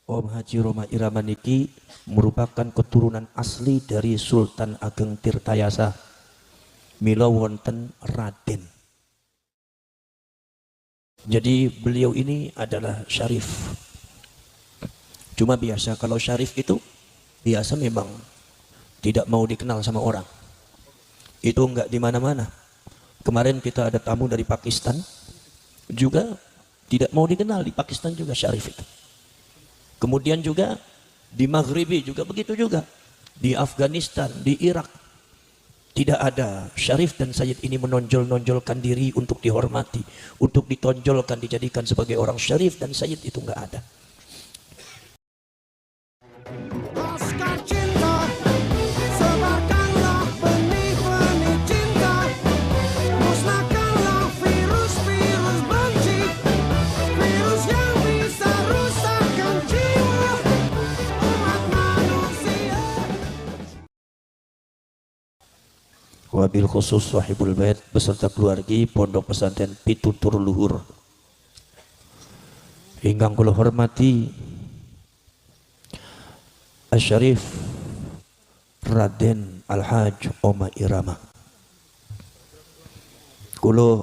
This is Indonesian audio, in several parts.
Om Haji Roma Irama niki merupakan keturunan asli dari Sultan Ageng Tirtayasa. Mila wonten Raden. Jadi beliau ini adalah syarif. Cuma biasa kalau syarif itu biasa memang tidak mau dikenal sama orang. Itu enggak di mana-mana. Kemarin kita ada tamu dari Pakistan juga tidak mau dikenal, di Pakistan juga syarif itu. Kemudian juga di Maghribi juga begitu juga. Di Afghanistan, di Irak. Tidak ada syarif dan sayyid ini menonjol-nonjolkan diri untuk dihormati, untuk ditonjolkan, dijadikan sebagai orang syarif dan sayyid, itu enggak ada. Wabil khusus sahibul bait beserta keluarga Pondok Pesantren Pitutur Luhur. Ingkang kula hormati Asy-Syarif Raden Al-Haj Oma Irama. Kula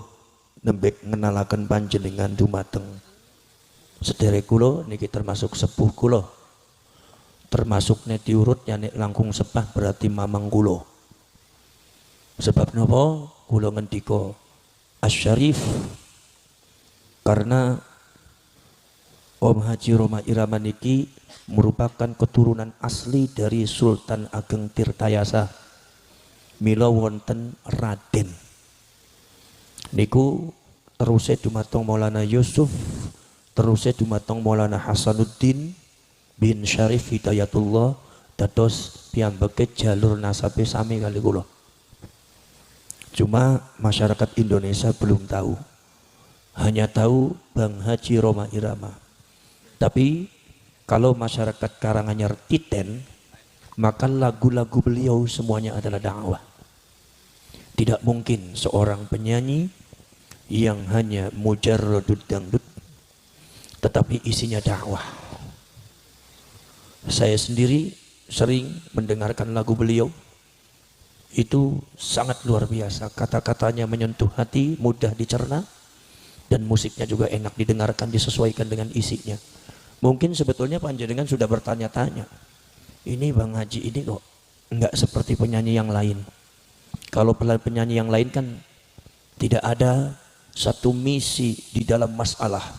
nembek ngenalaken panjenengan dumateng sederek kula niki termasuk sepuh kula. Termasuk nek diurut nek langkung sepah berarti mamang kula. Sebab napa kula ngendika Asy-Syarif karena Om Haji Roma Irama niki merupakan keturunan asli dari Sultan Ageng Tirtayasa. Mila wonten Raden. Niku teruse dumateng Maulana Yusuf, teruse dumateng Maulana Hasanuddin bin Syarif Hidayatullah dados piyambake jalur nasabe sami kali kula. Cuma masyarakat Indonesia belum tahu, hanya tahu Bang Haji Roma Irama. Tapi kalau masyarakat Karanganyar titen, maka lagu-lagu beliau semuanya adalah dakwah. Tidak mungkin seorang penyanyi yang hanya mujarradud dangdut, tetapi isinya dakwah. Saya sendiri sering mendengarkan lagu beliau. Itu sangat luar biasa, kata-katanya menyentuh hati, mudah dicerna, dan musiknya juga enak didengarkan, disesuaikan dengan isinya. Mungkin sebetulnya panjenengan sudah bertanya-tanya, ini Bang Haji ini kok enggak seperti penyanyi yang lain. Kalau penyanyi yang lain kan tidak ada satu misi di dalam masalah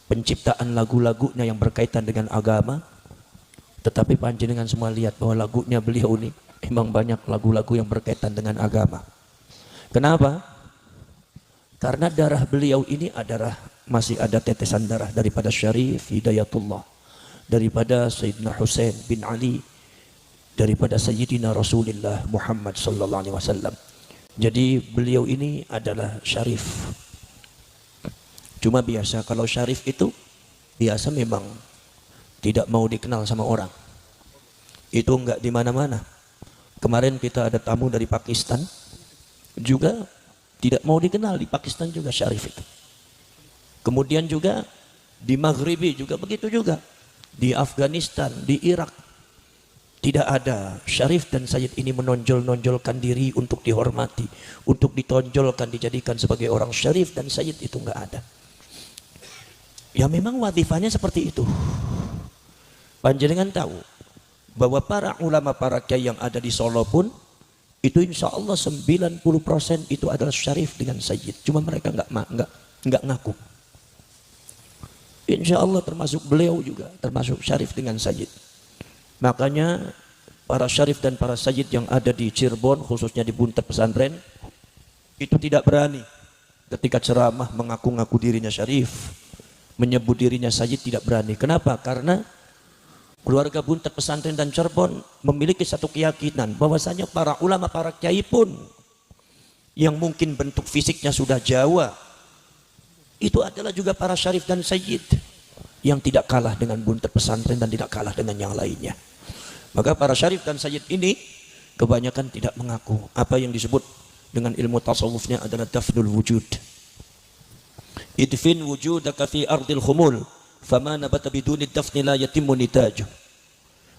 penciptaan lagu-lagunya yang berkaitan dengan agama. Tetapi panjenengan semua lihat bahwa lagunya beliau ini memang banyak lagu-lagu yang berkaitan dengan agama. Kenapa? Karena darah beliau ini adalah masih ada tetesan darah daripada Syarif Hidayatullah, daripada Sayyidina Husain bin Ali, daripada Sayyidina Rasulullah Muhammad sallallahu alaihi wasallam. Jadi beliau ini adalah syarif. Cuma biasa kalau syarif itu biasa memang tidak mau dikenal sama orang. Itu enggak di mana-mana. Kemarin kita ada tamu dari Pakistan juga tidak mau dikenal, di Pakistan juga syarif itu. Kemudian juga di Maghribi juga begitu juga. Di Afghanistan, di Irak tidak ada syarif dan sayyid ini menonjol-nonjolkan diri untuk dihormati, untuk ditonjolkan, dijadikan sebagai orang syarif dan sayyid, itu enggak ada. Ya memang wadifahnya seperti itu. Panjenengan tahu bahwa para ulama, para kiai yang ada di Solo pun itu insya Allah 90% itu adalah syarif dengan sayyid. Cuma mereka enggak ngaku. Insya Allah termasuk beliau juga termasuk syarif dengan sayyid. Makanya para syarif dan para sayyid yang ada di Cirebon, khususnya di Buntet Pesantren, itu tidak berani ketika ceramah mengaku-ngaku dirinya syarif, menyebut dirinya sayyid, tidak berani. Kenapa? Karena keluarga Buntet Pesantren dan Cirebon memiliki satu keyakinan bahwasanya para ulama, para kiai pun yang mungkin bentuk fisiknya sudah Jawa, itu adalah juga para syarif dan sayyid yang tidak kalah dengan Buntet Pesantren dan tidak kalah dengan yang lainnya. Maka para syarif dan sayyid ini kebanyakan tidak mengaku. Apa yang disebut dengan ilmu tasawufnya adalah dafnul wujud. Idfin wujudaka fi ardil khumul fama nabata biduni dafni la yatimmu nitajuh.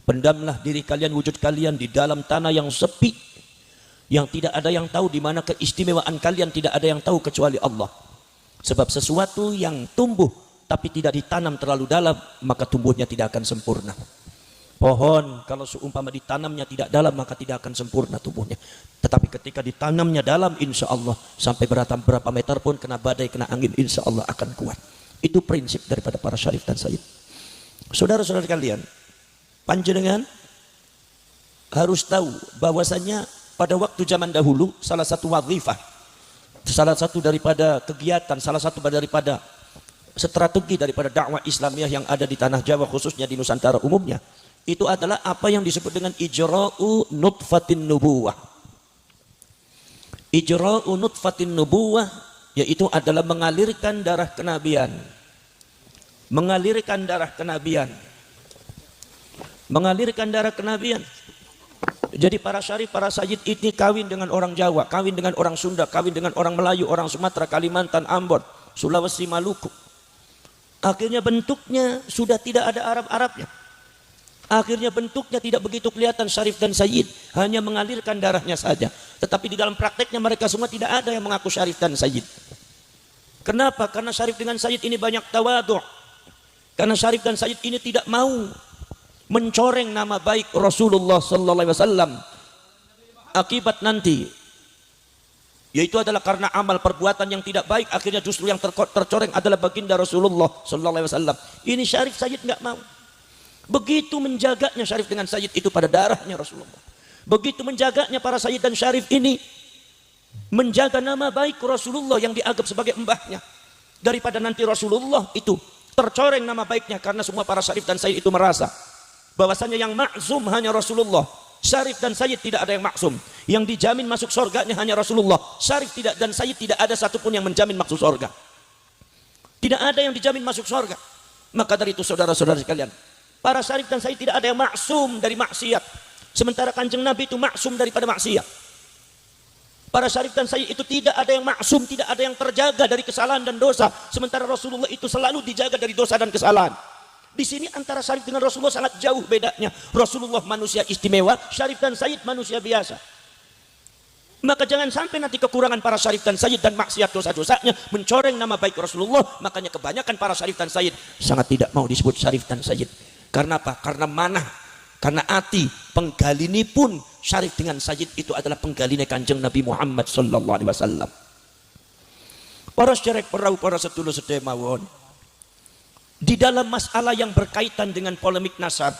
Pendamlah diri kalian, wujud kalian di dalam tanah yang sepi, yang tidak ada yang tahu di mana keistimewaan kalian, tidak ada yang tahu kecuali Allah. Sebab sesuatu yang tumbuh tapi tidak ditanam terlalu dalam, maka tumbuhnya tidak akan sempurna. Pohon kalau seumpama ditanamnya tidak dalam, maka tidak akan sempurna tumbuhnya. Tetapi ketika ditanamnya dalam, insya Allah sampai berapa meter pun kena badai, kena angin, insya Allah akan kuat. Itu prinsip daripada para syarif dan sayyid. Saudara-saudara kalian, panjenengan harus tahu bahwasanya pada waktu zaman dahulu salah satu wazifah, salah satu daripada kegiatan, salah satu daripada strategi daripada dakwah Islamiyah yang ada di tanah Jawa, khususnya di Nusantara umumnya, itu adalah apa yang disebut dengan ijra'u nutfatin nubuwah. Ijra'u nutfatin nubuwah yaitu adalah mengalirkan darah kenabian. Mengalirkan darah kenabian. Mengalirkan darah kenabian. Jadi para syarif, para sayyid ini kawin dengan orang Jawa, kawin dengan orang Sunda, kawin dengan orang Melayu, orang Sumatera, Kalimantan, Ambon, Sulawesi, Maluku. Akhirnya bentuknya sudah tidak ada Arab-Arabnya. Akhirnya bentuknya tidak begitu kelihatan syarif dan sayyid, hanya mengalirkan darahnya saja. Tetapi di dalam prakteknya mereka semua tidak ada yang mengaku syarif dan sayyid. Kenapa? Karena syarif dengan sayyid ini banyak tawadhu'. Karena syarif dan sayyid ini tidak mau mencoreng nama baik Rasulullah sallallahu alaihi wasallam. Akibat nanti yaitu adalah karena amal perbuatan yang tidak baik, akhirnya justru yang tercoreng adalah baginda Rasulullah sallallahu alaihi wasallam. Ini syarif sayyid enggak mau. Begitu menjaganya syarif dengan sayyid itu pada darahnya Rasulullah. Begitu menjaganya para sayyid dan syarif ini menjaga nama baik Rasulullah yang dianggap sebagai mbahnya, daripada nanti Rasulullah itu tercoreng nama baiknya, karena semua para syarif dan sayyid itu merasa bahwasanya yang maksum hanya Rasulullah. Syarif dan sayyid tidak ada yang maksum. Yang dijamin masuk surganya hanya Rasulullah. Syarif tidak dan sayyid tidak ada satupun yang menjamin masuk surga. Tidak ada yang dijamin masuk surga. Maka dari itu saudara-saudara sekalian, para syarif dan sayyid tidak ada yang maksum dari maksiat. Sementara kanjeng Nabi itu maksum daripada maksiat. Para syarif dan sayyid itu tidak ada yang maksum, tidak ada yang terjaga dari kesalahan dan dosa. Sementara Rasulullah itu selalu dijaga dari dosa dan kesalahan. Di sini antara syarif dengan Rasulullah sangat jauh bedanya. Rasulullah manusia istimewa, syarif dan sayyid manusia biasa. Maka jangan sampai nanti kekurangan para syarif dan sayyid dan maksiat dosa-dosanya mencoreng nama baik Rasulullah. Makanya kebanyakan para syarif dan sayyid sangat tidak mau disebut syarif dan sayyid. Karena apa? Karena manah, karena hati penggalini pun syarif dengan sayyid itu adalah penggalini kanjeng Nabi Muhammad sallallahu alaihi wasallam. Para syarif perahu, para sedulur sedaya mawon, di dalam masalah yang berkaitan dengan polemik nasab,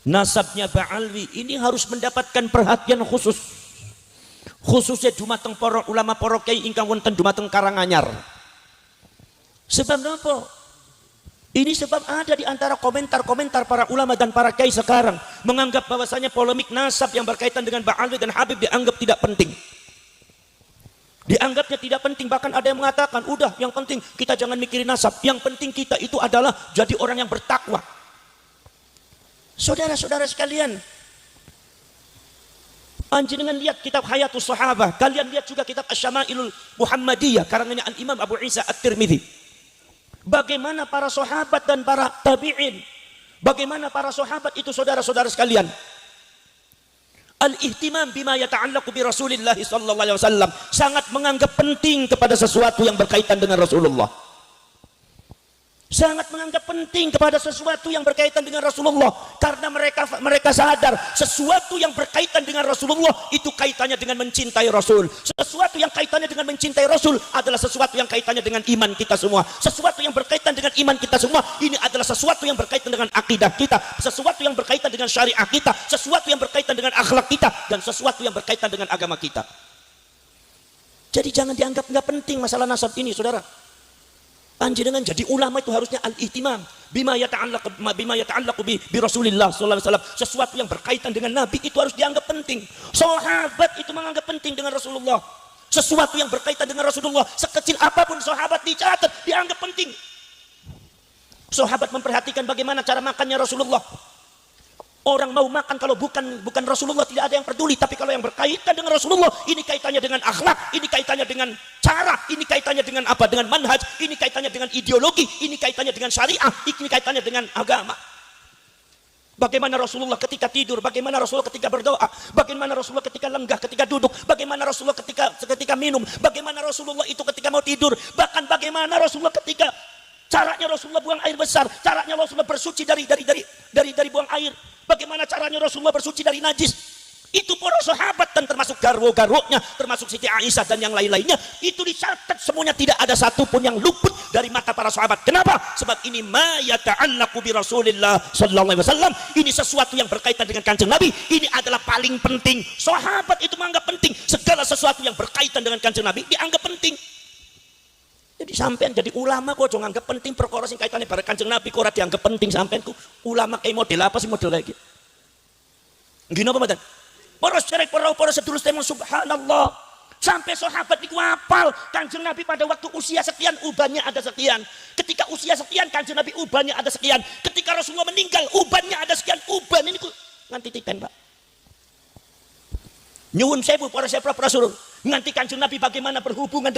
nasabnya Ba'alwi ini harus mendapatkan perhatian khusus, khususnya dumateng para ulama, para kiai ingkang wonten dumateng Karanganyar. Sebab apa? Ini sebab ada di antara komentar-komentar para ulama dan para kiai sekarang menganggap bahwasanya polemik nasab yang berkaitan dengan Ba'alwi dan Habib dianggap tidak penting. Dianggapnya tidak penting, bahkan ada yang mengatakan udah yang penting kita jangan mikirin nasab, yang penting kita itu adalah jadi orang yang bertakwa. Saudara-saudara sekalian, panjenengan lihat kitab Hayatus Sahabah, kalian lihat juga kitab Asy-Syama'ilul Muhammadiyah karangannya Al-Imam Abu Isa At-Tirmidzi. Bagaimana para sahabat dan para tabi'in, bagaimana para sahabat itu saudara-saudara sekalian, al-ihtimam bima yata'allaqu bi Rasulillah sallallahu alaihi wasallam, sangat menganggap penting kepada sesuatu yang berkaitan dengan Rasulullah. Sangat menganggap penting kepada sesuatu yang berkaitan dengan Rasulullah, karena mereka sadar sesuatu yang berkaitan dengan Rasulullah itu kaitannya dengan mencintai Rasul. Sesuatu yang kaitannya dengan mencintai Rasul adalah sesuatu yang kaitannya dengan iman kita semua. Sesuatu yang berkaitan dengan iman kita semua ini adalah sesuatu yang berkaitan dengan akidah kita, sesuatu yang berkaitan dengan syariah kita, sesuatu yang berkaitan dengan akhlak kita, dan sesuatu yang berkaitan dengan agama kita. Jadi jangan dianggap nggak penting masalah nasab ini, saudara. Panjenengan jadi ulama itu harusnya al-ihtimam bima yata'allaqu bi Rasulillah sallallahu alaihi wasallam. Sesuatu yang berkaitan dengan Nabi itu harus dianggap penting. Sahabat itu menganggap penting dengan Rasulullah. Sesuatu yang berkaitan dengan Rasulullah, sekecil apapun sahabat dicatat, dianggap penting. Sahabat memperhatikan bagaimana cara makannya Rasulullah. Orang mau makan kalau bukan Rasulullah tidak ada yang peduli, tapi kalau yang berkaitan dengan Rasulullah, ini kaitannya dengan akhlak, ini kaitannya dengan cara, ini kaitannya dengan apa? Dengan manhaj, ini kaitannya dengan ideologi, ini kaitannya dengan syariah, ini kaitannya dengan agama. Bagaimana Rasulullah ketika tidur, bagaimana Rasulullah ketika berdoa, bagaimana Rasulullah ketika lenggah, ketika duduk, bagaimana Rasulullah ketika minum, bagaimana Rasulullah itu ketika mau tidur, bahkan bagaimana Rasulullah ketika caranya Rasulullah buang air besar, caranya Rasulullah bersuci dari buang air, bagaimana caranya Rasulullah bersuci dari najis. Itu para sahabat dan termasuk garwo-garwonya, termasuk Siti Aisyah dan yang lain-lainnya, itu dicatat semuanya, tidak ada satupun yang luput dari mata para sahabat. Kenapa? Sebab ini ma yata'allaqu bi Rasulillah sallallahu alaihi wasallam. Ini sesuatu yang berkaitan dengan Kanjeng Nabi. Ini adalah paling penting. Sahabat itu menganggap penting segala sesuatu yang berkaitan dengan Kanjeng Nabi dianggap penting. Jadi sampean jadi ulama kok jangan anggap penting perkara sing kaitane bareng Kanjeng Nabi kok ora dianggap penting sampean ku. Ulama kayak model apa sih model kayak gitu? Gini apa mboten? Para syarek para sedulur temong subhanallah. Sampai sahabat niku hafal Kanjeng Nabi pada waktu usia sekian ubannya ada sekian. Ketika usia sekian Kanjeng Nabi ubannya ada sekian. Ketika Rasulullah meninggal ubannya ada sekian. Uban ini nganti titen, Pak. Nyuwun sewu para sedulur. Nganti Kanjeng Nabi bagaimana berhubungan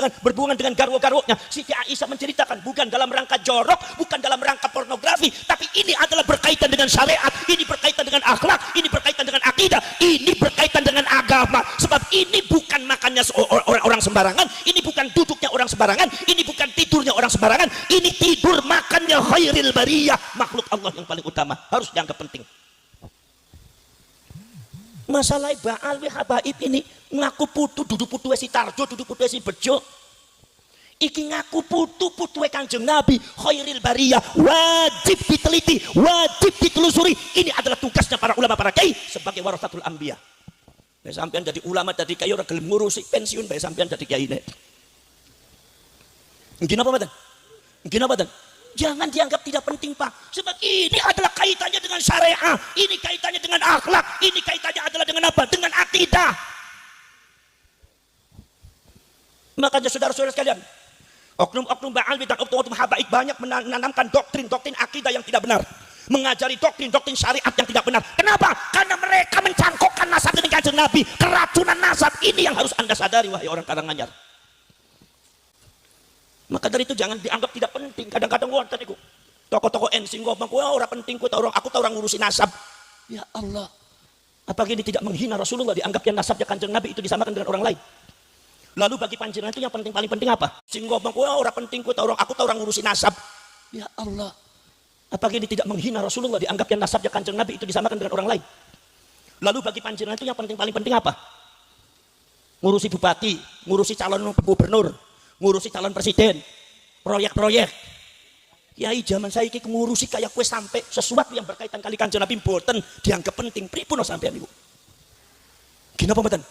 dengan garwo-garwonya. Siti Aisyah menceritakan bukan dalam rangka jorok, bukan dalam rangka pornografi, tapi ini adalah berkaitan dengan syariat, ini berkaitan dengan akhlak, ini berkaitan dengan akidah, ini berkaitan dengan agama. Sebab ini bukan makannya orang sembarangan, ini bukan duduknya orang sembarangan, ini bukan tidurnya orang sembarangan, ini tidur makannya khairil bariyah, makhluk Allah yang paling utama, harus dianggap penting. Masalah baal we habaib ini ngaku putu duduk putu si tarjo duduk putu si bejo iki ngaku putu Kanjeng Nabi khairil bariyah, wajib diteliti, wajib ditelusuri. Ini adalah tugasnya para ulama, para kiai sebagai warasatul anbiya. Bae sampean jadi ulama jadi kiai ora gelem ngurusi pensiun bae sampean jadi kiai nek. Nggih napa mboten? Nggih napa mboten? Jangan dianggap tidak penting, Pak. Sebab ini adalah kaitannya dengan syariah, ini kaitannya dengan akhlak, ini kaitannya adalah dengan apa? Dengan akidah. Makanya saudara-saudara sekalian, oknum-oknum ba'al dan oknum-oknum habaib banyak menanamkan doktrin akidah yang tidak benar, mengajari doktrin syariat yang tidak benar. Kenapa? Karena mereka mencangkokkan nasab dengan Kanjeng Nabi. Keracunan nasab ini yang harus Anda sadari, wahai orang Karanganyar. Maka dari itu jangan dianggap tidak penting. Kadang-kadang wonten niku tokoh-tokoh NC ngomong ora penting aku tak orang ngurusi nasab. Ya Allah. Apa ini tidak menghina Rasulullah, dianggapnya nasabnya Kanjeng Nabi itu disamakan dengan orang lain. Lalu bagi panjenengan itu yang paling penting apa? Sing ngomong ora penting aku tak orang ngurusi nasab. Ya Allah. Apa ini tidak menghina Rasulullah, dianggapnya nasabnya Kanjeng Nabi itu disamakan dengan orang lain. Lalu bagi panjenengan itu yang paling penting apa? Ngurusi bupati, ngurusi calon gubernur, ngurusi calon presiden, proyek-proyek. Kiai zaman saya iki ngurusi kayak kue sampai sesuatu yang berkaitan kali Kanjeng Nabi mboten dianggap penting. Pripun sampean niku? Gini apa mboten?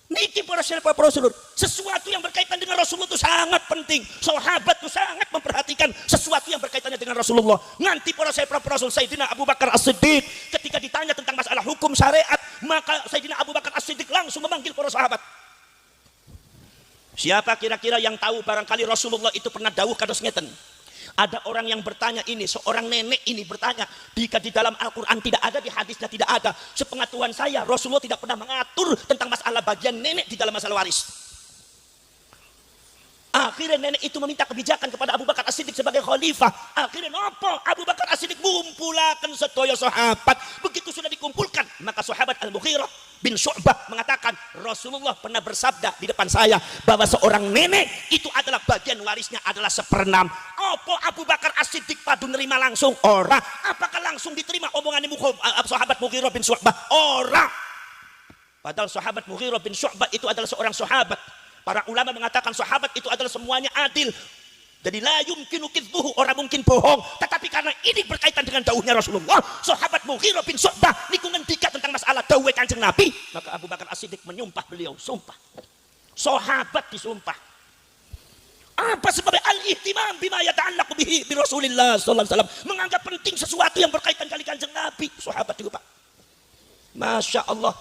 Niki para sedulur, sesuatu yang berkaitan dengan Rasulullah itu sangat penting. Sahabat itu sangat memperhatikan sesuatu yang berkaitannya dengan Rasulullah. Nanti para Rasul Sayyidina Abu Bakar As-Siddiq ketika ditanya tentang masalah hukum syariat, maka Sayyidina Abu Bakar As-Siddiq langsung memanggil para sahabat. Siapa kira-kira yang tahu barangkali Rasulullah itu pernah dawuh kados ngeten? Ada orang yang bertanya ini, seorang nenek ini bertanya, jika di dalam Al-Quran tidak ada, di hadisnya tidak ada. Sepengetahuan saya, Rasulullah tidak pernah mengatur tentang masalah bagian nenek di dalam masalah waris. Akhirnya nenek itu meminta kebijakan kepada Abu Bakar As-Siddiq sebagai khalifah. Akhirnya nopo Abu Bakar As-Siddiq mengumpulkan sedaya sahabat. Begitu sudah dikumpulkan, maka sahabat Al-Mughirah bin Syu'bah mengatakan, Rasulullah pernah bersabda di depan saya bahwa seorang nenek itu adalah bagian warisnya adalah 1/6. Apa Abu Bakar As-Siddiq padu nerima langsung? Ora. Apakah langsung diterima omongan sahabat Mughirah bin Syu'bah? Ora. Padahal sahabat Mughirah bin Syu'bah itu adalah seorang sahabat. Para ulama mengatakan sahabat itu adalah semuanya adil. Jadi la yumkinu kidzuhu, orang mungkin bohong. Tetapi karena ini berkaitan dengan dawuhnya Rasulullah, sahabat Mughirah bin Syu'bah niku ngendika tentang masalah dawuh Kanjeng Nabi, maka Abu Bakar As-Siddiq menyumpah beliau, sumpah. Sahabat disumpah. Apa sebabnya? Al-ihtimam bima yata'allaqu bihi bi Rasulillah sallallahu alaihi wasallam, menganggap penting sesuatu yang berkaitan kali Kanjeng Nabi. Sahabat itu, Pak. Masya Allah.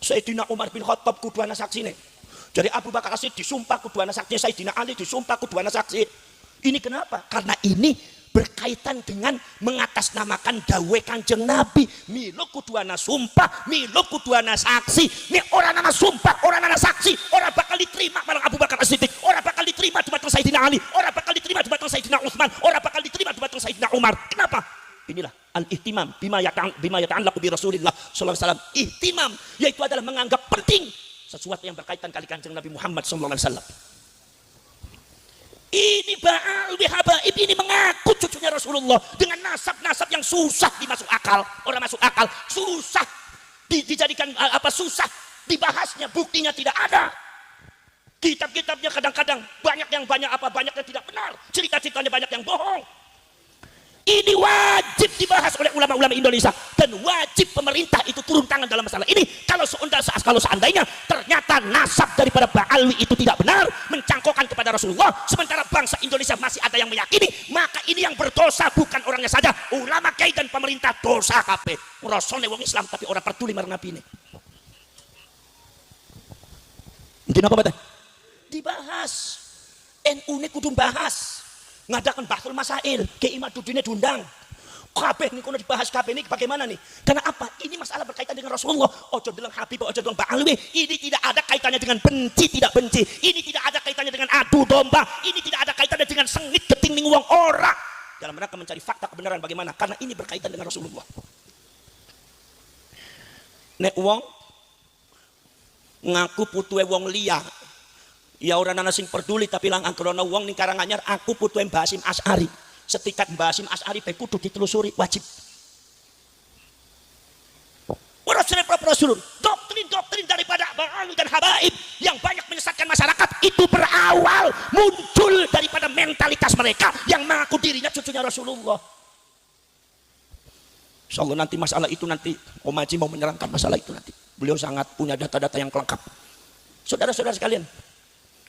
Sayyidina Umar bin Khattab kudu ana saksine. Jadi Abu Bakar As-Siddiq disumpah kudu ana saksi, Sayyidina Ali disumpah kudu ana saksi. Ini kenapa? Karena ini berkaitan dengan mengatasnamakan dawe Kanjeng Nabi. Milo kuduana sumpah, milo kuduana saksi. Nek orang ana sumpah, orang ana saksi, orang bakal diterima marang Abu Bakar As-Siddiq, orang bakal diterima dumateng Sayyidina Ali, orang bakal diterima dumateng Sayyidina Utsman, orang bakal diterima dumateng Sayyidina Umar. Kenapa? Inilah al-ihtimam bima yata'allaqu bi Rasulillah sallallahu alaihi wasallam. Ihtimam yaitu adalah menganggap penting sesuatu yang berkaitan kali Kanjeng Nabi Muhammad sallallahu alaihi wasallam. Ini Ba'alwi Habaib, ini mengaku cucunya Rasulullah dengan nasab-nasab yang susah dimasuk akal. Orang masuk akal, susah dijadikan susah dibahasnya, buktinya tidak ada. Kitab-kitabnya kadang-kadang banyak yang tidak benar, cerita-ceritanya banyak yang bohong. Ini wajib dibahas oleh ulama-ulama Indonesia dan wajib pemerintah itu turun tangan dalam masalah ini. Kalau seandainya ternyata nasab daripada Ba'alwi itu tidak benar, mencangkokkan kepada Rasulullah, sementara bangsa Indonesia masih ada yang meyakini, maka ini yang berdosa bukan orangnya saja, ulama kiai dan pemerintah dosa kabeh. Rasane wong Islam tapi orang peduli marang nabi ini. Mungkin apa betul? Dibahas. NU ini kudu bahas. Ngadakan bahsul masail, Kiai Imaduddin diundang. Kabeh nih kono dibahas kabeh ini bagaimana nih? Karena apa? Ini masalah berkaitan dengan Rasulullah. Ojo bilang Habib, ojo bilang Ba'alwi. Ini tidak ada kaitannya dengan benci tidak benci. Ini tidak ada kaitannya dengan adu domba. Ini tidak ada kaitannya dengan sengit geting ning wong ora. Dalam rangka mencari fakta kebenaran bagaimana? Karena ini berkaitan dengan Rasulullah. Nek wong ngaku putuhe wong liya, ya orang nana sing peduli tapi lang angkrono wong ning Karanganyar aku putuhe Mbah Hasyim Asy'ari. Setikat Mbah Hasyim Asy'ari bae kudu ditelusuri wajib. Ora sire Rasul, doktrin daripada Ba'alwi dan Habaib yang banyak menyesatkan masyarakat itu berawal muncul daripada mentalitas mereka yang mengaku dirinya cucunya Rasulullah. Insyaallah nanti masalah itu nanti Om Haji mau menerangkan masalah itu nanti. Beliau sangat punya data-data yang lengkap. Saudara-saudara sekalian,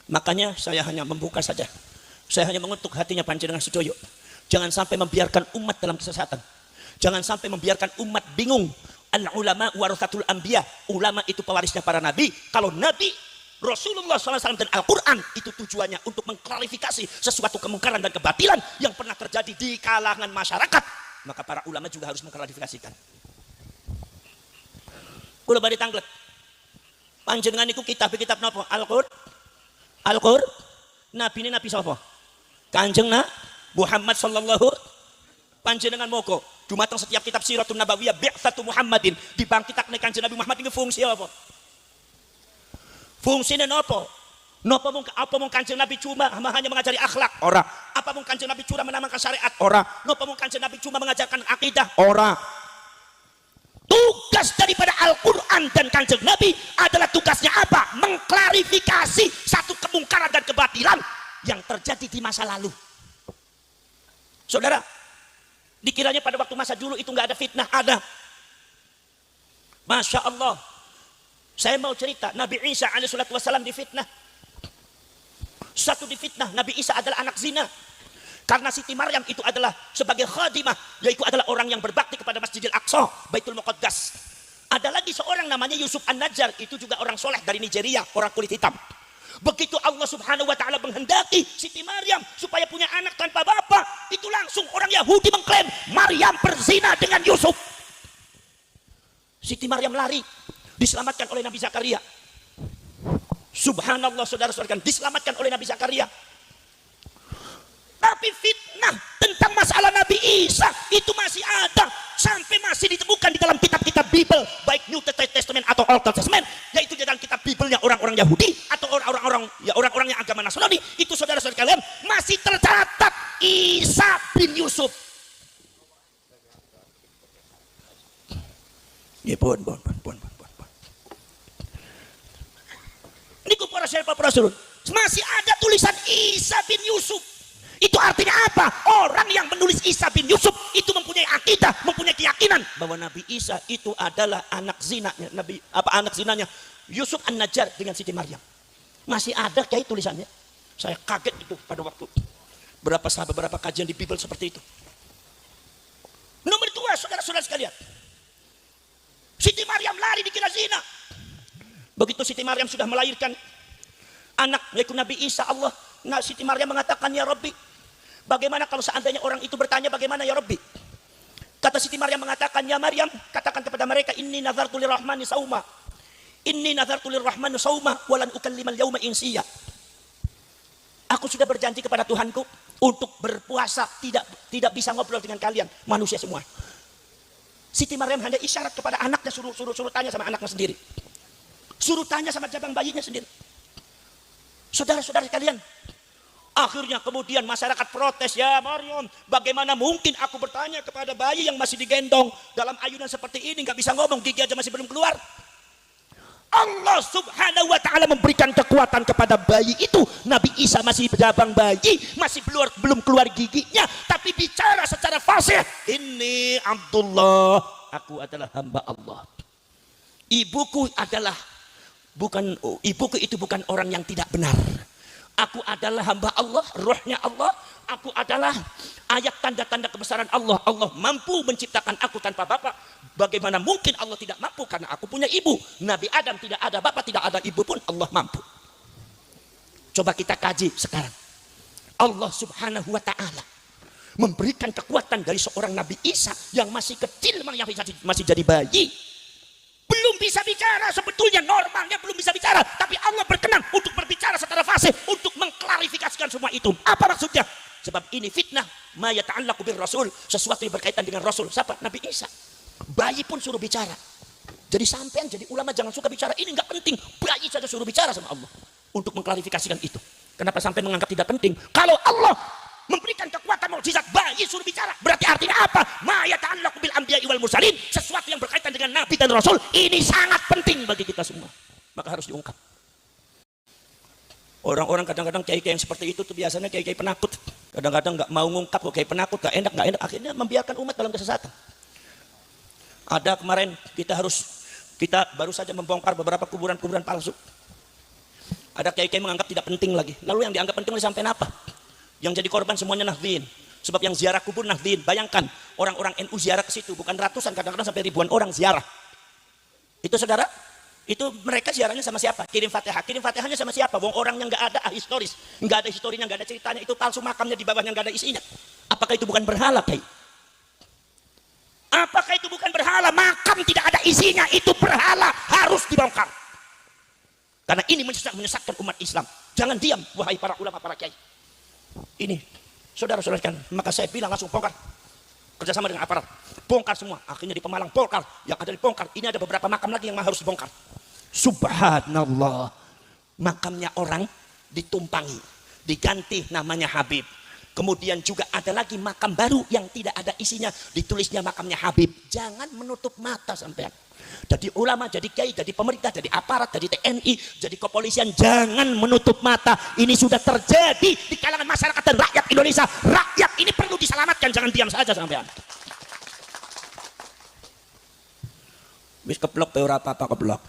makanya saya hanya membuka saja. Saya hanya mengutuk hatinya Panjenengan sedoyo. Jangan sampai membiarkan umat dalam kesesatan. Jangan sampai membiarkan umat bingung. Al-ulama warathatul anbiya. Ulama itu pewarisnya para nabi. Kalau nabi Rasulullah SAW dan Al-Quran itu tujuannya untuk mengklarifikasi sesuatu kemungkaran dan kebatilan yang pernah terjadi di kalangan masyarakat. Maka para ulama juga harus mengklarifikasikan. Kula badhe tanglet. Panjenengan niku kitab napa? Al-Qur'an. Nabi ini nabi sapa? Kanjeng Muhammad sallallahu. Panjenengan moko dumateng setiap kitab Siratun Nabawiyah bi'tsatu Muhammadin dibangkitake Kanjeng Nabi Muhammad ini fungsi apa? Fungsine napa? Napa mung Kanjeng Nabi cuma hanya mengajari akhlak? Ora. Apa mung Kanjeng Nabi cuma mengamalkan syariat? Ora. Napa mung Kanjeng Nabi cuma mengajarkan akidah? Ora. Tugas daripada Al-Quran dan Kanjeng Nabi adalah tugasnya apa? Mengklarifikasi satu kemungkaran dan kebatilan yang terjadi di masa lalu. Saudara, dikiranya pada waktu masa dulu itu nggak ada fitnah, ada. Masya Allah. Saya mau cerita, Nabi Isa alaihissalatu wassalam difitnah. Satu difitnah, Nabi Isa adalah anak zina. Karena Siti Maryam itu adalah sebagai khadimah, yaitu adalah orang yang berbakti kepada Masjidil Aqsa, Baitul Muqaddas. Ada lagi seorang namanya Yusuf An-Najjar, itu juga orang soleh dari Nigeria, orang kulit hitam. Begitu Allah Subhanahu wa taala menghendaki Siti Maryam supaya punya anak tanpa bapak, itu langsung orang Yahudi mengklaim Maryam berzina dengan Yusuf. Siti Maryam lari, diselamatkan oleh Nabi Zakaria. Subhanallah, saudara-saudara, diselamatkan oleh Nabi Zakaria. Tapi fitnah tentang masalah Nabi Isa itu masih ada, sampai masih ditemukan di dalam kitab-kitab Bible, baik New Testament atau Old Testament, yaitu di dalam kitab Bible-nya orang-orang Yahudi atau orang-orang yang agama Nasrani. Itu saudara-saudara kalian masih tercatat Isa bin Yusuf. Ya, pun. Niku para sahabat Rasul, masih ada tulisan Isa bin Yusuf. Itu artinya apa? Orang yang menulis Isa bin Yusuf itu mempunyai akidah, mempunyai keyakinan bahwa Nabi Isa itu adalah anak zinanya anak zinanya Yusuf An-Najjar dengan Siti Maryam. Masih ada kayak tulisannya. Saya kaget itu pada waktu beberapa kajian di Bible seperti itu. Nomor 2, saudara-saudara sekalian, Siti Maryam lari dikira zina. Begitu Siti Maryam sudah melahirkan anak yaitu Nabi Isa, Siti Maryam mengatakan, ya Rabbi, Bagaimana kalau seandainya orang itu bertanya, bagaimana ya Rabbi? Kata Siti Maryam mengatakan, ya Maryam, katakan kepada mereka, inni nazartu lirrahmani sauma. Inni nazartu lirrahmani sauma walan ukallimal yauma insiya. Aku sudah berjanji kepada Tuhanku untuk berpuasa, tidak bisa ngobrol dengan kalian manusia semua. Siti Maryam hanya isyarat kepada anaknya, suruh tanya sama anaknya sendiri. Suruh tanya sama jabang bayinya sendiri. Saudara-saudara sekalian, akhirnya kemudian masyarakat protes, ya Maryam, bagaimana mungkin aku bertanya kepada bayi yang masih digendong dalam ayunan seperti ini, nggak bisa ngomong, gigi aja masih belum keluar. Allah subhanahu wa ta'ala memberikan kekuatan kepada bayi itu. Nabi Isa masih jabang bayi, masih belum keluar giginya, tapi bicara secara fasih, ini Abdullah, aku adalah hamba Allah. Ibuku itu bukan orang yang tidak benar. Aku adalah hamba Allah, rohnya Allah. Aku adalah ayat tanda-tanda kebesaran Allah. Allah mampu menciptakan aku tanpa bapak. Bagaimana mungkin Allah tidak mampu? Karena aku punya ibu. Nabi Adam tidak ada bapak, tidak ada ibu pun Allah mampu. Coba kita kaji sekarang. Allah subhanahu wa ta'ala memberikan kekuatan dari seorang Nabi Isa yang masih kecil, yang masih jadi bayi. Belum bisa bicara, sebetulnya normalnya belum bisa bicara, tapi Allah berkenan untuk berbicara secara fasih, untuk mengklarifikasikan semua itu. Apa maksudnya? Sebab ini fitnah, ma yata'allaqu bir rasul, sesuatu yang berkaitan dengan Rasul. Siapa? Nabi Isa. Bayi pun suruh bicara. Jadi sampean jadi ulama jangan suka bicara, ini nggak penting. Bayi saja suruh bicara sama Allah untuk mengklarifikasikan itu. Kenapa sampai menganggap tidak penting? Kalau Allah memberikan kekuatan mukjizat, bayi suruh bicara, berarti artinya apa? Ma yata'allaqu bil anbiya'i wal mursalin, sesuatu yang berkaitan dengan nabi dan rasul, ini sangat penting bagi kita semua. Maka harus diungkap. Orang-orang kadang-kadang kiai-kiai yang seperti itu tuh biasanya kiai-kiai penakut. Kadang-kadang nggak mau ngungkap, kok kiai penakut, nggak enak, akhirnya membiarkan umat dalam kesesatan. Ada kemarin kita baru saja membongkar beberapa kuburan-kuburan palsu. Ada kiai-kiai menganggap tidak penting lagi. Lalu yang dianggap penting oleh sampai apa? Yang jadi korban semuanya Nahdlin. Sebab yang ziarah kubur Nahdlin. Bayangkan orang-orang NU ziarah ke situ, bukan ratusan, kadang-kadang sampai ribuan orang ziarah. Itu saudara, itu mereka ziarahnya sama siapa? Kirim Fatihah. Kirim Fatihahnya sama siapa? Wong orang yang nggak ada historis, nggak ada historinya, nggak ada ceritanya, itu palsu, makamnya di bawahnya nggak ada isinya. Apakah itu bukan berhala, Kiai? Apakah itu bukan berhala? Makam tidak ada isinya, itu berhala, harus dibongkar. Karena ini menyesatkan umat Islam. Jangan diam, wahai para ulama, para kiai. Ini, saudara-saudara kan, maka saya bilang langsung bongkar. Kerjasama dengan aparat, bongkar semua. Akhirnya di Pemalang bongkar, yang ada dibongkar. Ini ada beberapa makam lagi yang harus dibongkar. Subhanallah, makamnya orang ditumpangi, diganti namanya Habib. Kemudian juga ada lagi makam baru yang tidak ada isinya, ditulisnya makamnya Habib. Jangan menutup mata sampean. Jadi ulama, jadi kiai, jadi pemerintah, jadi aparat, jadi TNI, jadi kepolisian, jangan menutup mata. Ini sudah terjadi di kalangan masyarakat dan rakyat Indonesia. Rakyat ini perlu diselamatkan, jangan diam saja sampean. Wis keblok pe ora apa-apa keblok.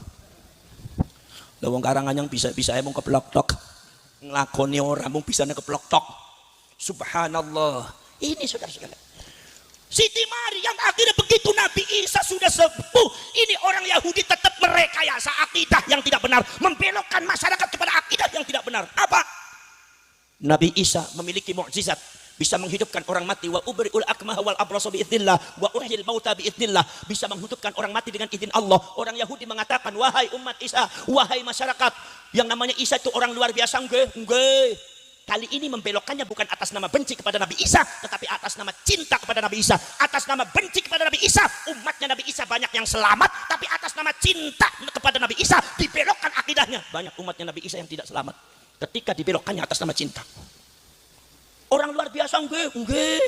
Lah wong Karanganyang bisa emang keblok tok. Nglakoni ora mung bisane keblok tok. Subhanallah. Ini saudara-saudara. Siti Maryam akhirnya begitu Nabi Isa sudah sepuh, ini orang Yahudi tetap merekayasa akidah yang tidak benar, membelokkan masyarakat kepada akidah yang tidak benar. Apa? Nabi Isa memiliki mukjizat, bisa menghidupkan orang mati, wa ubri'ul akmaha wal abrasa biidznillah wa uhyil mauta biidznillah, bisa menghidupkan orang mati dengan izin Allah. Orang Yahudi mengatakan, wahai umat Isa, wahai masyarakat, yang namanya Isa itu orang luar biasa. Nggih. Kali ini membelokkannya bukan atas nama benci kepada Nabi Isa, tetapi atas nama cinta kepada Nabi Isa. Atas nama benci kepada Nabi Isa, umatnya Nabi Isa banyak yang selamat, tapi atas nama cinta kepada Nabi Isa dibelokkan akidahnya. Banyak umatnya Nabi Isa yang tidak selamat ketika dibelokkannya atas nama cinta. Orang luar biasa, nggih.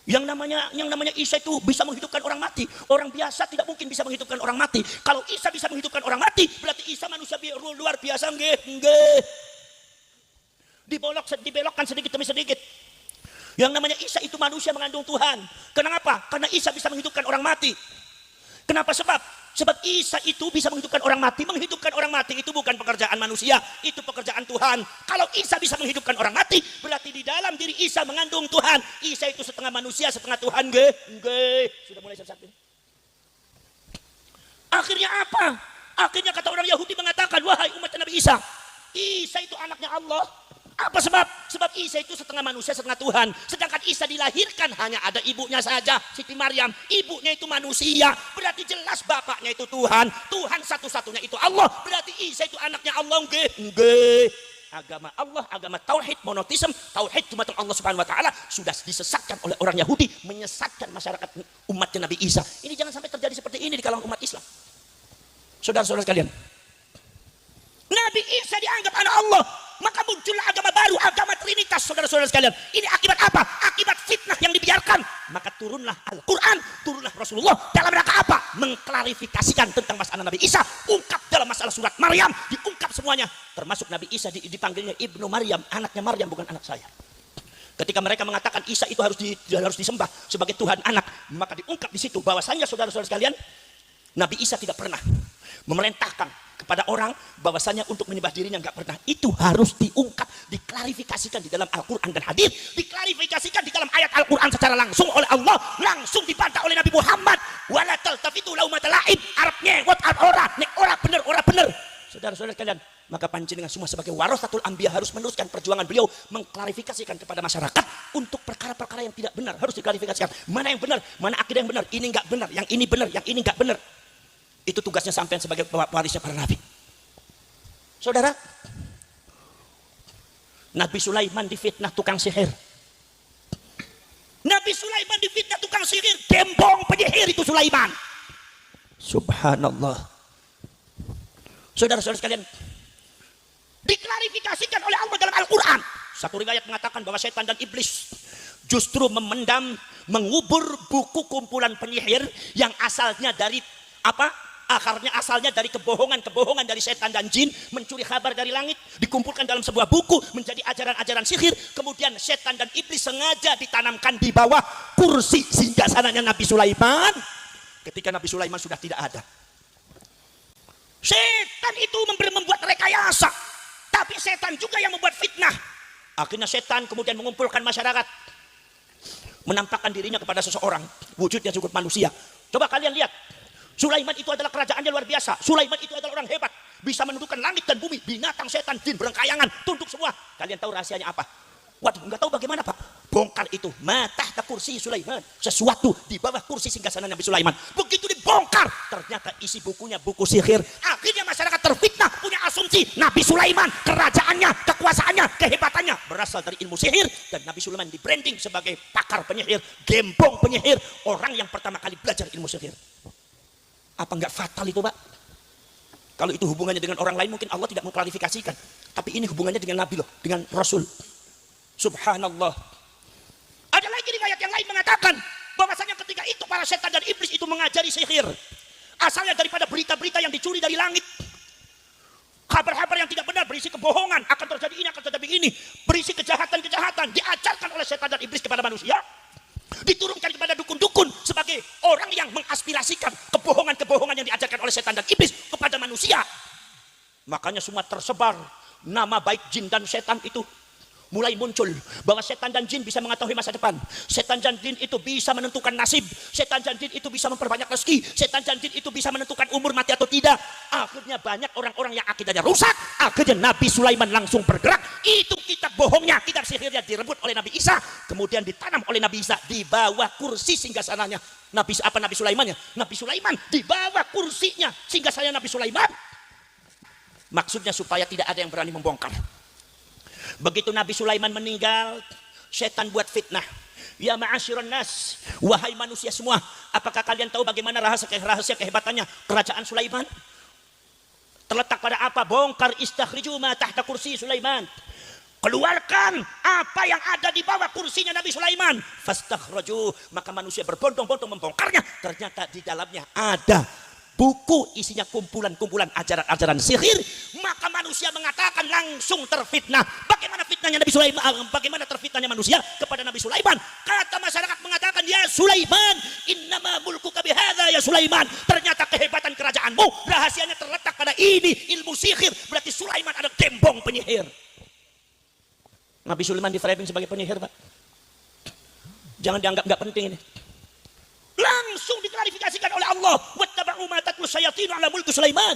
Yang namanya Isa itu bisa menghidupkan orang mati. Orang biasa tidak mungkin bisa menghidupkan orang mati. Kalau Isa bisa menghidupkan orang mati, berarti Isa manusia luar biasa, nggih. Dibelokkan sedikit demi sedikit. Yang namanya Isa itu manusia mengandung Tuhan. Kenapa? Karena Isa bisa menghidupkan orang mati. Kenapa? Sebab Isa itu bisa menghidupkan orang mati. Menghidupkan orang mati itu bukan pekerjaan manusia, itu pekerjaan Tuhan. Kalau Isa bisa menghidupkan orang mati, berarti di dalam diri Isa mengandung Tuhan. Isa itu setengah manusia, setengah Tuhan. Nggih. Sudah mulai satu. Akhirnya apa? Akhirnya kata orang Yahudi mengatakan, wahai umat Nabi Isa, Isa itu anaknya Allah. Apa sebab? Sebab Isa itu setengah manusia, setengah Tuhan. Sedangkan Isa dilahirkan hanya ada ibunya saja, Siti Maryam. Ibunya itu manusia, berarti jelas bapaknya itu Tuhan. Tuhan satu-satunya itu Allah. Berarti Isa itu anaknya Allah. Nggih. Agama Allah, agama tauhid, monoteisme, tauhid cuma Allah Subhanahu wa taala sudah disesatkan oleh orang Yahudi, menyesatkan masyarakat umatnya Nabi Isa. Ini jangan sampai terjadi seperti ini di kalangan umat Islam. Saudara-saudara sekalian, Nabi Isa dianggap anak Allah, maka muncullah agama baru, agama Trinitas. Saudara-saudara sekalian, ini akibat apa? Akibat fitnah yang dibiarkan. Maka turunlah Al-Quran, turunlah Rasulullah dalam rangka apa? Mengklarifikasikan tentang masalah Nabi Isa. Ungkap dalam masalah surat Maryam, diungkap semuanya. Termasuk Nabi Isa dipanggilnya Ibnu Maryam, anaknya Maryam, bukan anak saya. Ketika mereka mengatakan Isa itu harus disembah sebagai Tuhan anak, maka diungkap di situ bahwasanya saudara-saudara sekalian, Nabi Isa tidak pernah memerintahkan kepada orang bahwasanya untuk menyembah dirinya, enggak pernah. Itu harus diungkap, diklarifikasikan di dalam Al-Quran dan hadis, diklarifikasikan di dalam ayat Al-Quran secara langsung oleh Allah, langsung dibantah oleh Nabi Muhammad. Wala taltafitu laumatal laib, Arab nyewot ora bener. Saudara-saudara sekalian, maka panjenengan semua sebagai warasatul anbiya harus meneruskan perjuangan beliau mengklarifikasikan kepada masyarakat untuk perkara-perkara yang tidak benar, harus diklarifikasikan. Mana yang benar, mana akidah yang benar, ini enggak benar, yang ini benar, yang ini enggak benar. Itu tugasnya sampean sebagai pewarisnya para nabi. Saudara, Nabi Sulaiman difitnah tukang sihir. Nabi Sulaiman difitnah tukang sihir, gembong penyihir itu Sulaiman. Subhanallah. Saudara-saudara sekalian, diklarifikasikan oleh Allah dalam Al-Quran. Satu riwayat mengatakan bahwa setan dan iblis justru mengubur buku kumpulan penyihir yang asalnya dari apa? Asalnya dari kebohongan dari setan dan jin, mencuri kabar dari langit, dikumpulkan dalam sebuah buku menjadi ajaran-ajaran sihir. Kemudian setan dan iblis sengaja ditanamkan di bawah kursi singgasananya Nabi Sulaiman. Ketika Nabi Sulaiman sudah tidak ada, setan itu membuat rekayasa, tapi setan juga yang membuat fitnah. Akhirnya setan kemudian mengumpulkan masyarakat, menampakkan dirinya kepada seseorang, wujudnya cukup manusia. Coba kalian lihat, Sulaiman itu adalah kerajaannya luar biasa. Sulaiman itu adalah orang hebat, bisa menundukkan langit dan bumi, binatang, setan, jin, berengkayangan, tunduk semua. Kalian tahu rahasianya apa? Waduh, nggak tahu bagaimana Pak. Bongkar itu, matahta kursi Sulaiman, sesuatu di bawah kursi singgasana Nabi Sulaiman. Begitu dibongkar, ternyata isi bukunya buku sihir. Akhirnya masyarakat terfitnah, punya asumsi Nabi Sulaiman, kerajaannya, kekuasaannya, kehebatannya berasal dari ilmu sihir. Dan Nabi Sulaiman di branding sebagai pakar penyihir, gembong penyihir, orang yang pertama kali belajar ilmu sihir. Apa enggak fatal itu Pak? Kalau itu hubungannya dengan orang lain mungkin Allah tidak mengklarifikasikan. Tapi ini hubungannya dengan Nabi loh, dengan Rasul. Subhanallah. Ada lagi riwayat yang lain mengatakan bahwasanya ketika itu para setan dan iblis itu mengajari sihir. Asalnya daripada berita-berita yang dicuri dari langit. Kabar-kabar yang tidak benar, berisi kebohongan, akan terjadi ini, akan terjadi ini. Berisi kejahatan-kejahatan, diajarkan oleh setan dan iblis kepada manusia. Diturunkan kepada dukun-dukun sebagai orang yang mengaspirasikan kebohongan-kebohongan yang diajarkan oleh setan dan iblis kepada manusia. Makanya semua tersebar nama baik jin dan setan itu mulai muncul, bahwa setan dan jin bisa mengetahui masa depan. Setan dan jin itu bisa menentukan nasib. Setan dan jin itu bisa memperbanyak rezeki. Setan dan jin itu bisa menentukan umur mati atau tidak. Akhirnya banyak orang-orang yang akidahnya rusak. Akhirnya Nabi Sulaiman langsung bergerak. Itu kitab bohongnya, kitab sihirnya direbut oleh Nabi Isa, kemudian ditanam oleh Nabi Isa di bawah kursi singgasananya Nabi Sulaiman ya. Nabi Sulaiman di bawah kursinya singgasananya Nabi Sulaiman. Maksudnya supaya tidak ada yang berani membongkar. Begitu Nabi Sulaiman meninggal, setan buat fitnah. Ya ma'asyiran nas, wahai manusia semua, apakah kalian tahu bagaimana rahasia kehebatannya kerajaan Sulaiman? Terletak pada apa? Bongkar, istakhriju ma tahta kursi Sulaiman. Keluarkan apa yang ada di bawah kursinya Nabi Sulaiman. Fastakhraju, maka manusia berbondong-bondong membongkarnya. Ternyata di dalamnya ada buku isinya kumpulan-kumpulan ajaran-ajaran sihir. Maka manusia mengatakan langsung terfitnah. Bagaimana fitnahnya Nabi Sulaiman? Bagaimana terfitnahnya manusia kepada Nabi Sulaiman? Kata masyarakat mengatakan, ya Sulaiman, innama mulkuka bihadza ya Sulaiman. Ternyata kehebatan kerajaanmu rahasianya terletak pada ini, ilmu sihir. Berarti Sulaiman ada gembong penyihir. Nabi Sulaiman di framing sebagai penyihir, Pak. Jangan dianggap nggak penting ini. Langsung diklarifikasikan oleh Allah. Wattaba'u ma tatlu syayatin ala mulki Sulaiman.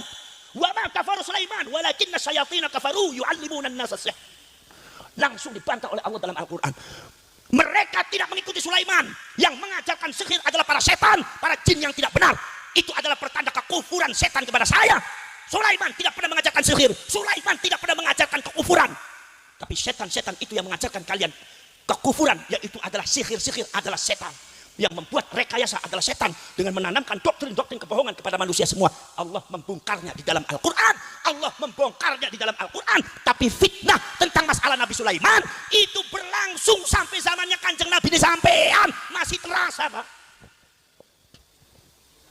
Wa ma kafaru Sulaiman walakinna syayatin kafaru yu'allimuna an-nasa sihr. Langsung dibantah oleh Allah dalam Al-Quran. Mereka tidak mengikuti Sulaiman. Yang mengajarkan sihir adalah para setan, para jin yang tidak benar. Itu adalah pertanda kekufuran setan kepada saya. Sulaiman tidak pernah mengajarkan sihir. Sulaiman tidak pernah mengajarkan kekufuran. Tapi setan-setan itu yang mengajarkan kalian kekufuran, yaitu adalah sihir-sihir adalah setan. Yang membuat rekayasa adalah setan dengan menanamkan doktrin-doktrin kebohongan kepada manusia semua. Allah membongkarnya di dalam Al-Quran. Allah membongkarnya di dalam Al-Quran. Tapi fitnah tentang masalah Nabi Sulaiman itu berlangsung sampai zamannya Kanjeng Nabi disampaikan. Masih terasa, Pak.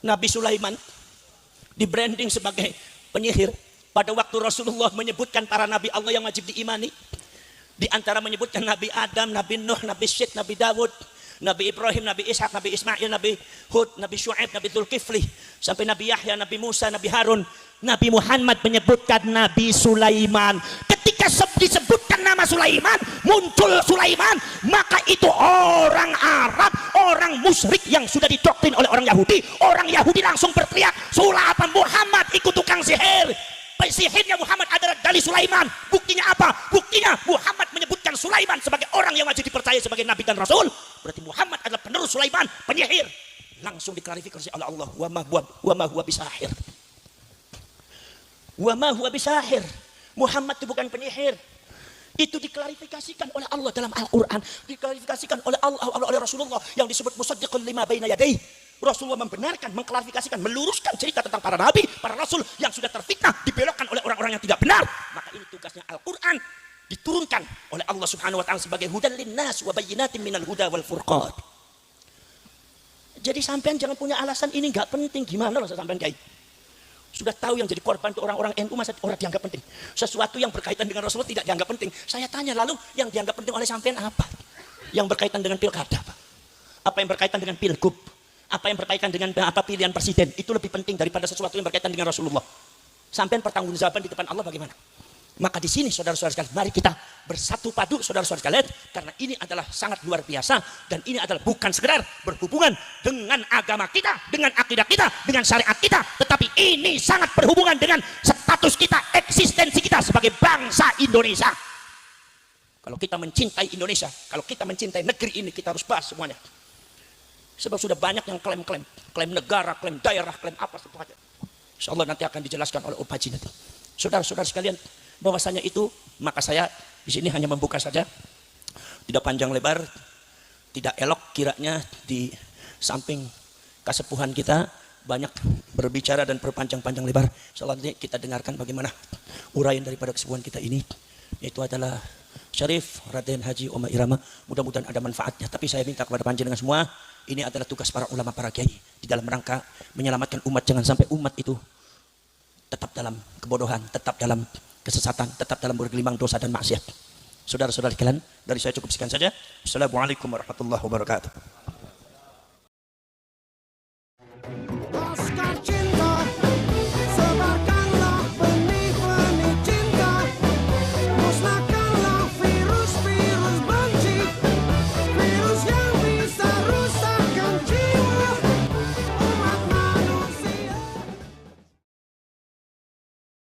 Nabi Sulaiman di branding sebagai penyihir. Pada waktu Rasulullah menyebutkan para nabi Allah yang wajib diimani. Di antara menyebutkan Nabi Adam, Nabi Nuh, Nabi Syed, Nabi Dawud, Nabi Ibrahim, Nabi Ishak, Nabi Ismail, Nabi Hud, Nabi Syuaib, Nabi Dzulkifli, sampai Nabi Yahya, Nabi Musa, Nabi Harun. Nabi Muhammad menyebutkan Nabi Sulaiman. Ketika disebutkan nama Sulaiman, muncul Sulaiman, maka itu orang Arab, orang musyrik yang sudah didoktrin oleh orang Yahudi. Orang Yahudi langsung berteriak, Sulaiman Muhammad ikut tukang sihir. Sihirnya Muhammad adalah dari Sulaiman. Buktinya apa? Buktinya Muhammad menyebutkan Sulaiman sebagai orang yang wajib dipercaya sebagai Nabi dan Rasul. Berarti Muhammad adalah penerus Sulaiman, penyihir. Langsung diklarifikasi oleh Allah. Wa ma huwa bisahir. Wa ma huwa bisahir. Muhammad itu bukan penyihir. Itu diklarifikasikan oleh Allah dalam Al-Quran. Diklarifikasikan oleh Allah, oleh Rasulullah yang disebut musaddiqun lima baina yadayhi. Rasulullah membenarkan, mengklarifikasikan, meluruskan cerita tentang para nabi, para rasul yang sudah terfitnah, dibelokkan oleh orang-orang yang tidak benar. Maka ini tugasnya Al-Quran diturunkan oleh Allah Subhanahu wa taala sebagai hudan linnas wa bayyinatin minal huda wal furqan. Jadi sampean jangan punya alasan ini enggak penting. Gimana loh sampean Kiai? Sudah tahu yang jadi korban itu orang-orang NU, masa orang dianggap penting? Sesuatu yang berkaitan dengan Rasulullah tidak dianggap penting. Saya tanya, lalu yang dianggap penting oleh sampean apa? Yang berkaitan dengan pilkada, Pak? Apa yang berkaitan dengan pilgub? Apa yang berkaitan dengan apa pilihan presiden? Itu lebih penting daripada sesuatu yang berkaitan dengan Rasulullah. Sampean pertanggungjawaban di depan Allah bagaimana? Maka di sini saudara-saudara sekalian, mari kita bersatu padu saudara-saudara sekalian, karena ini adalah sangat luar biasa dan ini adalah bukan sekedar berhubungan dengan agama kita, dengan akidah kita, dengan syariat kita, tetapi ini sangat berhubungan dengan status kita, eksistensi kita sebagai bangsa Indonesia. Kalau kita mencintai Indonesia, kalau kita mencintai negeri ini, kita harus bahas semuanya. Sebab sudah banyak yang klaim negara, klaim daerah, klaim apa saja. Insyaallah nanti akan dijelaskan oleh Om Haji nanti. Saudara-saudara sekalian, bahwasanya itu, maka saya di sini hanya membuka saja, tidak panjang lebar, tidak elok kiranya di samping kesepuhan kita banyak berbicara dan berpanjang-panjang lebar. Insyaallah nanti kita dengarkan bagaimana uraian daripada kesepuhan kita ini, yaitu adalah Syarif Raden Haji Omah Irama. Mudah-mudahan ada manfaatnya. Tapi saya minta kepada panjenengan semua, ini adalah tugas para ulama, para kiai di dalam rangka menyelamatkan umat. Jangan sampai umat itu tetap dalam kebodohan, tetap dalam kesesatan, tetap dalam bergelimang dosa dan maksiat. Saudara-saudara sekalian, dari saya cukup sekian saja. Assalamualaikum warahmatullahi wabarakatuh.